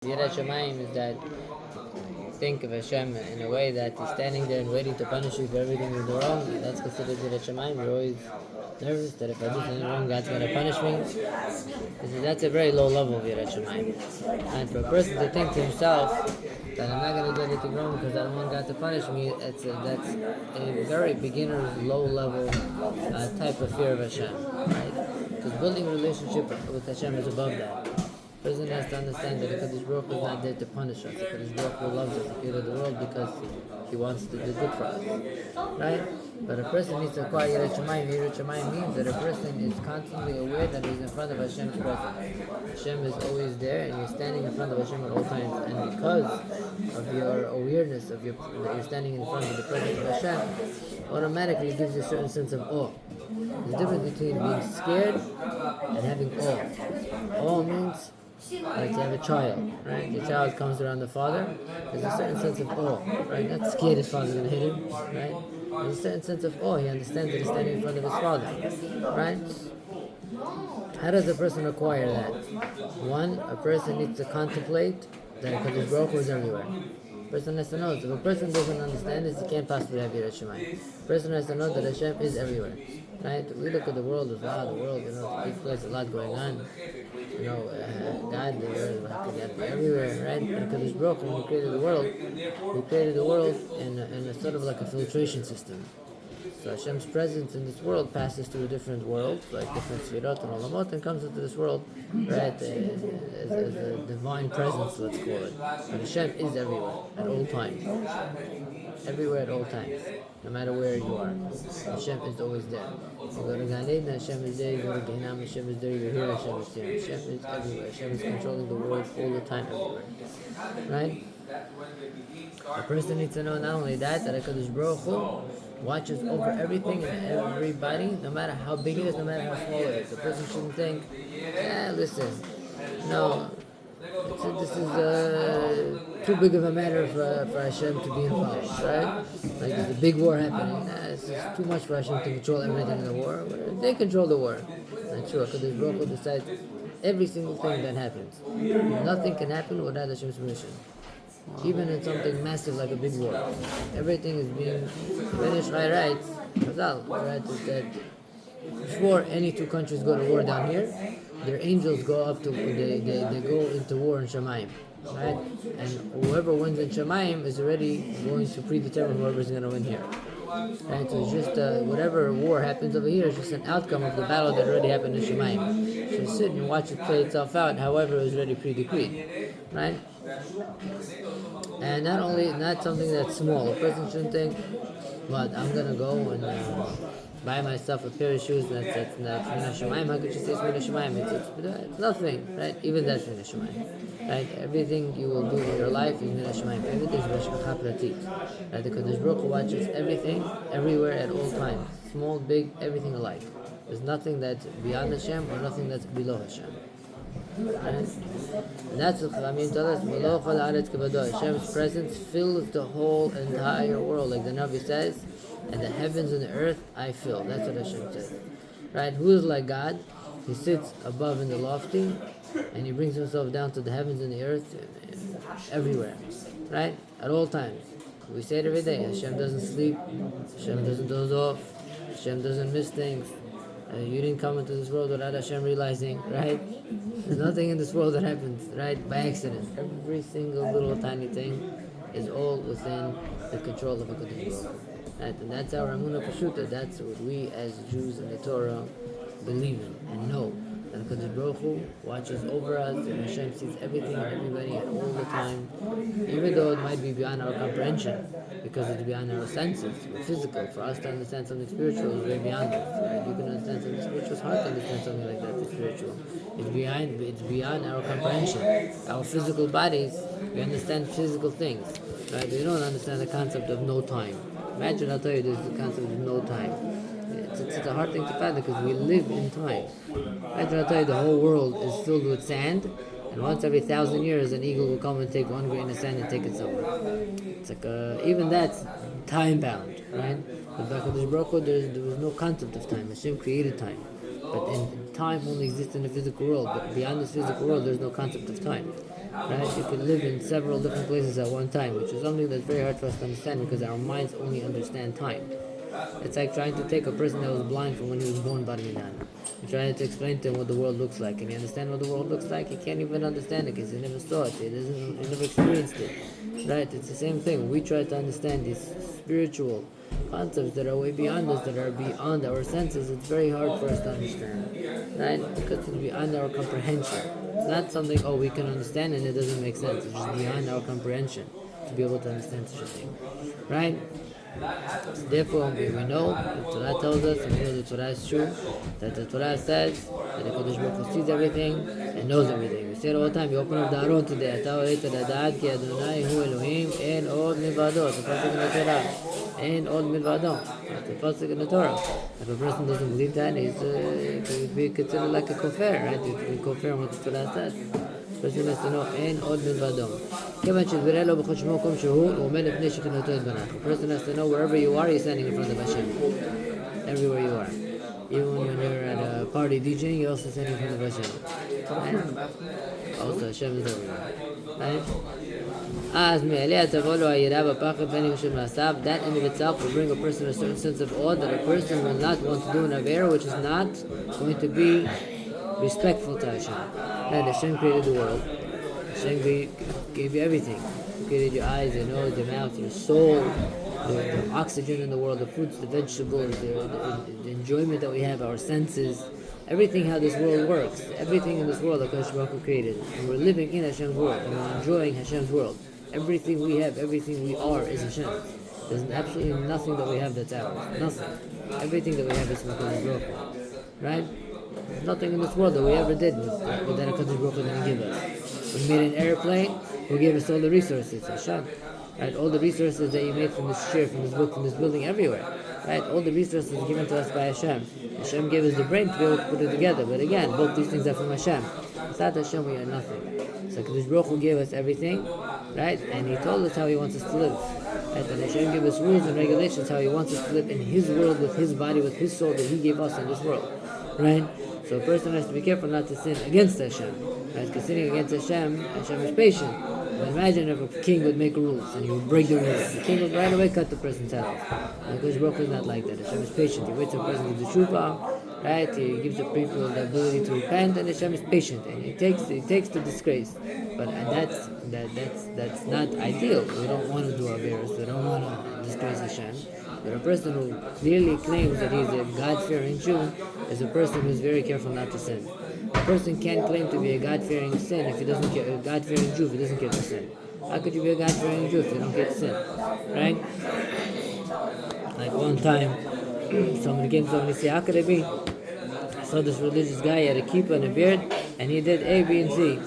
Yirat Shamayim is that think of Hashem in a way that he's standing there and waiting to punish you for everything you do wrong. And that's considered Yirat Shamayim. You're always nervous that if I do something wrong, God's going to punish me. That's a very low level of Yirat Shamayim. And for a person to think to himself that I'm not going to do anything wrong because I don't want God to punish me, that's a very beginner's low level type of fear of Hashem. Right? Because building a relationship with Hashem is above that. The person has to understand that HaKadosh Baruch Hu is not there to punish us. HaKadosh Baruch Hu loves us, the creator of the world, because he wants to do good for us. Right? But a person needs to acquire Yirat Shamayim. Yirat Shamayim means that a person is constantly aware that he's in front of Hashem's presence. Hashem is always there, and you're standing in front of Hashem at all times. And because of your awareness of that you're standing in front of the presence of Hashem, automatically gives you a certain sense of awe. There's a difference between being scared and having awe. Awe means like you have a child, right? The child comes around the father, there's a certain sense of awe, right? Not scared his father's going to hit him, right? There's a certain sense of awe. He understands that he's standing in front of his father, right? How does a person acquire that? One, a person needs to contemplate that HaKadosh Baruch Hu is everywhere. A person has to know. So if a person doesn't understand this, he can't possibly have Yirat Shamayim. A person has to know that Hashem is everywhere. Right? We look at the world as wow, the world, it's a big place, a lot going on. God, how could that be everywhere, right? And HaKadosh Baruch Hu, when He created the world in a sort of like a filtration system. So Hashem's presence in this world passes through different worlds, like different sfirot and olamot, and comes into this world, right, as a divine presence, let's call it. But Hashem is everywhere, at all times. Everywhere at all times, no matter where you are. Hashem is always there. You go to Gan Eden, Hashem is there. You go to Gehinnom, Hashem is there. You hear Hashem is there. Hashem is everywhere. Hashem is controlling the world all the time, everywhere. Right? A person needs to know not only that HaKadosh Baruch Hu watches over everything and everybody, no matter how big it is, no matter how small it is. A person shouldn't think, listen, no, this is too big of a matter for Hashem to be involved, right? Like there's a big war happening. This is too much for Hashem to control everything in the war. They control the war. Not sure, because the Baruch Hu decides every single thing that happens. Nothing can happen without Hashem's permission. Even in something massive like a big war, everything is being finished by rights. Right? Is that before any two countries go to war down here, their angels go up to they go into war in Shamayim, right? And whoever wins in Shamayim is already going to predetermine whoever's going to win here. Right? So it's just whatever war happens over here is just an outcome of the battle that already happened in Shamayim. So sit and watch it play itself out, however it was already pre-decreed, right? And not something that's small. A person shouldn't think, "What, I'm gonna go and buy myself a pair of shoes that's Mina Shamayim." How could you say it's Mina Shamayim? It's nothing, right? Even that's Mina Shamayim, right? Everything you will do in your life is Mina Shamayim. Everything is Bashkacha Pratit. Right? The HaKadosh Baruch Hu watches everything, everywhere, at all times. Small, big, everything alike. There's nothing that's beyond Hashem or nothing that's below Hashem. Right? And that's what Chachamim tell us. Hashem's presence fills the whole entire world, like the Navi says, and the heavens and the earth I fill. That's what Hashem says. Right? Who is like God? He sits above in the lofty, and he brings himself down to the heavens and the earth, everywhere. Right? At all times. We say it every day. Hashem doesn't sleep. Hashem doesn't doze off. Hashem doesn't miss things. You didn't come into this world without Hashem realizing, right? There's nothing in this world that happens, right, by accident. Every single little tiny thing is all within the control of HaKadosh Baruch Hu. Right? And that's our Emunah Pashuta. That's what we as Jews in the Torah believe in and know. That HaKadosh Baruch Hu watches over us, and Hashem sees everything and everybody at all the time, even though it might be beyond our comprehension, because it's beyond our senses, physical. For us to understand something spiritual is way beyond us. Right? You can understand something spiritual, it's hard to understand something like that, it's spiritual. It's beyond our comprehension. Our physical bodies, we understand physical things. Right? We don't understand the concept of no time. Imagine I'll tell you there's the concept of no time. It's a hard thing to fathom because we live in time. Imagine I'll tell you the whole world is filled with sand, and once every 1,000 years an eagle will come and take one grain of sand and take it somewhere. It's like even that's time bound, right? But back in the Baruch Hu, there was no concept of time. Hashem created time, but time only exists in the physical world. But beyond this physical world, there's no concept of time. right? You can live in several different places at one time, which is something that's very hard for us to understand because our minds only understand time. It's like trying to take a person that was blind from when he was born, Barminan. You're trying to explain to him what the world looks like. Can you understand what the world looks like? He can't even understand it because he never saw it. He never experienced it. Right? It's the same thing. We try to understand these spiritual concepts that are way beyond us, that are beyond our senses. It's very hard for us to understand. Right? Because it's beyond our comprehension. It's not something, we can understand and it doesn't make sense. It's just beyond our comprehension to be able to understand such a thing. Right? So therefore, we know, the Torah tells us, and we know the Torah is true, that the Torah says that the Kodesh Baruch Hu sees everything and knows everything. We say it all the time. You open up the Aron today, Ata oeta lada'at ki Adonai hu Elohim, en od milvado. It's a pasuk in the Torah. En od milvado. It's a pasuk in the Torah. If a person doesn't believe that, he could be considered like a kofar, right? He could be kofar on what the Torah says. person has to know אין עוד מלבדו. כיוון שדברי לו בכל שמו מקום שהוא, הוא עומד לפני שכנותו יתברך. A person has to know wherever you are, you're standing in front of Hashem. Everywhere you are. Even when you're at a party DJing, you're also standing in front of Hashem. And also Hashem is everywhere. Right? אז מעליה תבוא לו היראה בפחד בין יושב מעשיו. That in of itself will bring a person a certain sense of awe that a person will not want to do an avera which is not going to be respectful to Hashem. And Hashem created the world. Hashem gave you everything. He created your eyes, your nose, your mouth, your soul, the oxygen in the world, the fruits, the vegetables, the enjoyment that we have, our senses, everything how this world works, everything in this world that Hashem created. And we're living in Hashem's world, and we're enjoying Hashem's world. Everything we have, everything we are is Hashem. There's absolutely nothing that we have that's ours. Nothing. Everything that we have is from HaKadosh Baruch Hu. Right? There's nothing in this world that we ever did that HaKadosh Baruch Hu didn't give us. We made an airplane, who gave us all the resources? Hashem. Right? All the resources that you made from this chair, from this book, from this building, everywhere. Right? All the resources given to us by Hashem. Hashem gave us the brain to be able to put it together. But again, both these things are from Hashem. Without Hashem, we are nothing. So HaKadosh Baruch Hu gave us everything, right? And He told us how He wants us to live. Right? And Hashem gave us rules and regulations how He wants us to live in His world, with His body, with His soul that He gave us in this world. Right? So a person has to be careful not to sin against Hashem. Right? Because sinning against Hashem, Hashem is patient. But imagine if a king would make rules and he would break the rules. The king would right away cut the person's head off. And HaKadosh Baruch Hu is not like that. Hashem is patient. He waits for a person to do tshuva. Right? He gives the people the ability to repent, and Hashem is patient, and He takes the disgrace. But that's not ideal. We don't want to do averos. We don't want to disgrace Hashem. But a person who clearly claims that he's a God-fearing Jew is a person who's very careful not to sin. A person can't claim to be a God-fearing sin if he doesn't care, a God-fearing Jew if he doesn't care to sin. How could you be a God-fearing Jew if you don't get to sin? Right? Like one time, somebody came to somebody and said, how could it be? I saw this religious guy, he had a kippah and a beard, and he did A, B, and C.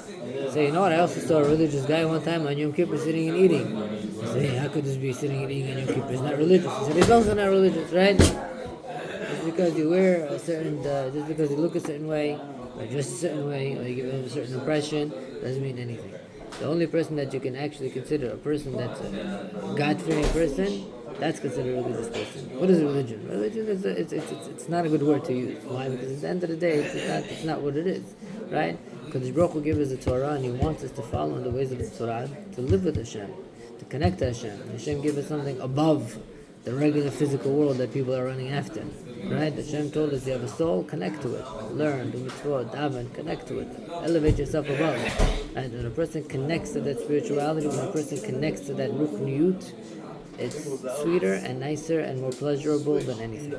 So you know what, I also saw a religious guy one time on Yom Kippur sitting and eating. I said, hey, how could this be sitting and eating on Yom Kippur? He's not religious. He said, he's also not religious, right? Just because you wear a certain, just because you look a certain way, or dress a certain way, or you give him a certain impression, doesn't mean anything. The only person that you can actually consider a person that's a God-fearing person, that's considered a religious person. What is religion? Religion is it's not a good word to use. Why? Because at the end of the day, it's not what it is, right? Because Baruch Hu gives us the Torah, and He wants us to follow in the ways of the Torah, to live with Hashem, to connect to Hashem. Hashem gives us something above the regular physical world that people are running after, right? Hashem told us you have a soul, connect to it, learn, do mitzvot, daven, connect to it, elevate yourself above. And when a person connects to that spirituality, when a person connects to that ruchniyut, it's sweeter and nicer and more pleasurable than anything.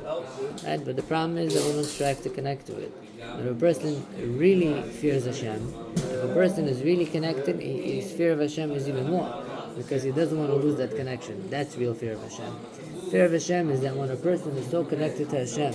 Right? But the problem is that we don't strive to connect to it. When a person really fears Hashem, if a person is really connected, his fear of Hashem is even more, because he doesn't want to lose that connection. That's real fear of Hashem. Fear of Hashem is that when a person is so connected to Hashem,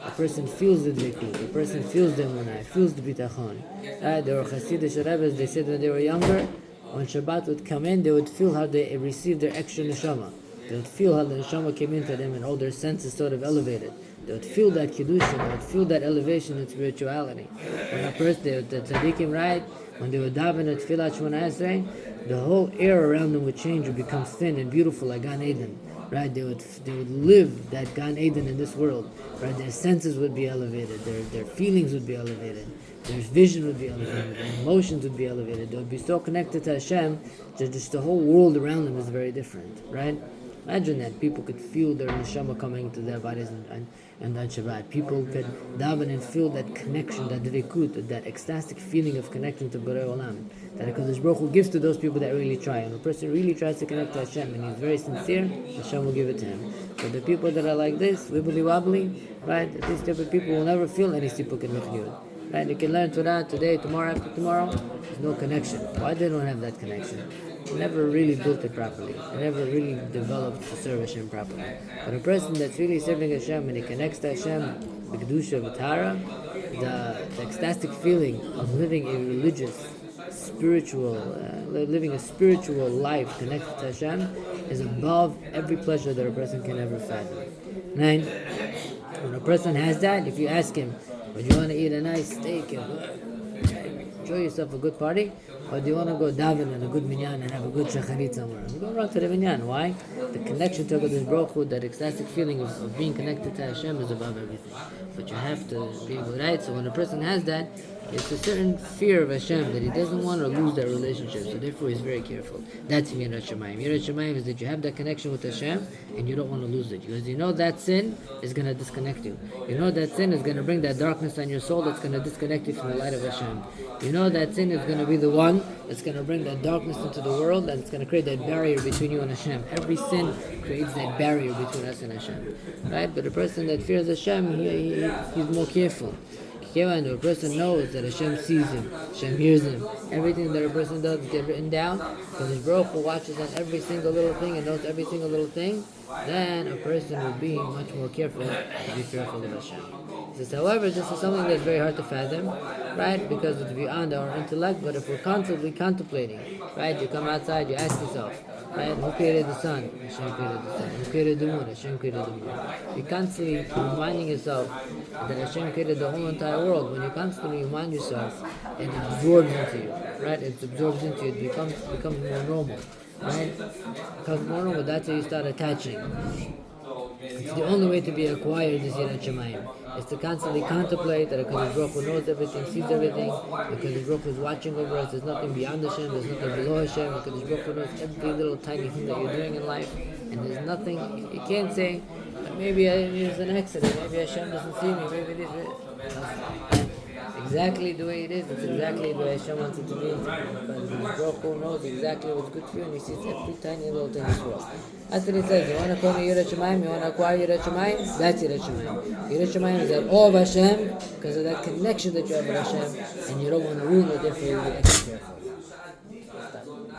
a person feels the dvekut, a person feels the emunah, feels the bitachon. Right? There were Hasidic Rebbes, they said when they were younger, when Shabbat would come in, they would feel how they received their extra neshama. They would feel how the neshama came into them and all their senses sort of elevated. They would feel that kedusha, they would feel that elevation in spirituality. When a person, the tzaddikim, right, when they would daven at Tfilat Shmona Esrei, the whole air around them would change, would become thin and beautiful like Gan Eden. Right? They would live that Gan Eden in this world. Right? Their senses would be elevated, their feelings would be elevated. their vision would be elevated, their emotions would be elevated. They would be so connected to Hashem that just the whole world around them is very different, right? Imagine that people could feel their neshama coming to their bodies and on Shabbat. People could daven and feel that connection, that dvikut, that ecstatic feeling of connecting to Borei Olam. That HaKadosh Baruch Hu gives to those people that really try. And a person really tries to connect to Hashem and he's very sincere, Hashem will give it to him. But the people that are like this, wibbly wobbly, right? These type of people will never feel any sipuk and mechniut. Right? They can learn Torah today, tomorrow, after tomorrow. There's no connection. Why they don't have that connection? They never really built it properly. They never really developed to serve Hashem properly. But a person that's really serving Hashem and he connects to Hashem, the kedusha of Tara, the ecstatic feeling of living a religious, spiritual, living a spiritual life connected to Hashem is above every pleasure that a person can ever fathom. Right? When a person has that, if you ask him, would you want to eat a nice steak and enjoy yourself a good party? Or do you want to go daven in a good minyan and have a good shacharit somewhere? You go run to the minyan. Why? The connection to HaKadosh Baruch Hu, that ecstatic feeling of being connected to Hashem is above everything. But you have to be able, right? So when a person has that, it's a certain fear of Hashem that he doesn't want to lose that relationship. So therefore he's very careful. That's Yirat Shamayim. Yirat Shamayim is that you have that connection with Hashem and you don't want to lose it. Because you know that sin is going to disconnect you. You know that sin is going to bring that darkness on your soul that's going to disconnect you from the light of Hashem. You know that sin is going to be the one that's going to bring that darkness into the world and it's going to create that barrier between you and Hashem. Every sin creates that barrier between us and Hashem. Right? But a person that fears Hashem, he's more careful. When a person knows that Hashem sees him, Hashem hears him, everything that a person does gets written down, because His Baruch Hu watches on every single little thing and knows every single little thing, then a person will be much more careful to be fearful of Hashem. However, this is something that's very hard to fathom, right? Because it's beyond our intellect, but if we're constantly contemplating, right? You come outside, you ask yourself, right? Who created the sun? Hashem created the sun. Who created the moon? Hashem created the moon. You're constantly reminding yourself that Hashem created the whole entire world. When you constantly remind yourself, it absorbs into you, right? It absorbs into you. It becomes more normal, right? It becomes more normal. That's how you start attaching. It's the only way to be acquired is Yirat Shamayim. It's to constantly contemplate that HaKadosh Baruch Hu knows everything, sees everything, HaKadosh Baruch Hu is watching over us, there's nothing beyond Hashem, there's nothing below Hashem, HaKadosh Baruch Hu knows every little tiny thing that you're doing in life, and there's nothing, you can't say, maybe it's an accident, maybe Hashem doesn't see me, maybe this is exactly the way it is, it's exactly the way Hashem wants it to be, because HaKadosh Baruch Hu knows exactly what's good for you, and He sees every tiny little thing in this world. That's what He says. You want to come to Yirat Shamayim, you want to acquire Yirat Shamayim, that's Yirat Shamayim. Yirat Shamayim is that awe of Hashem, because of that connection that you have with Hashem, and you don't want to ruin it, therefore you will be extra.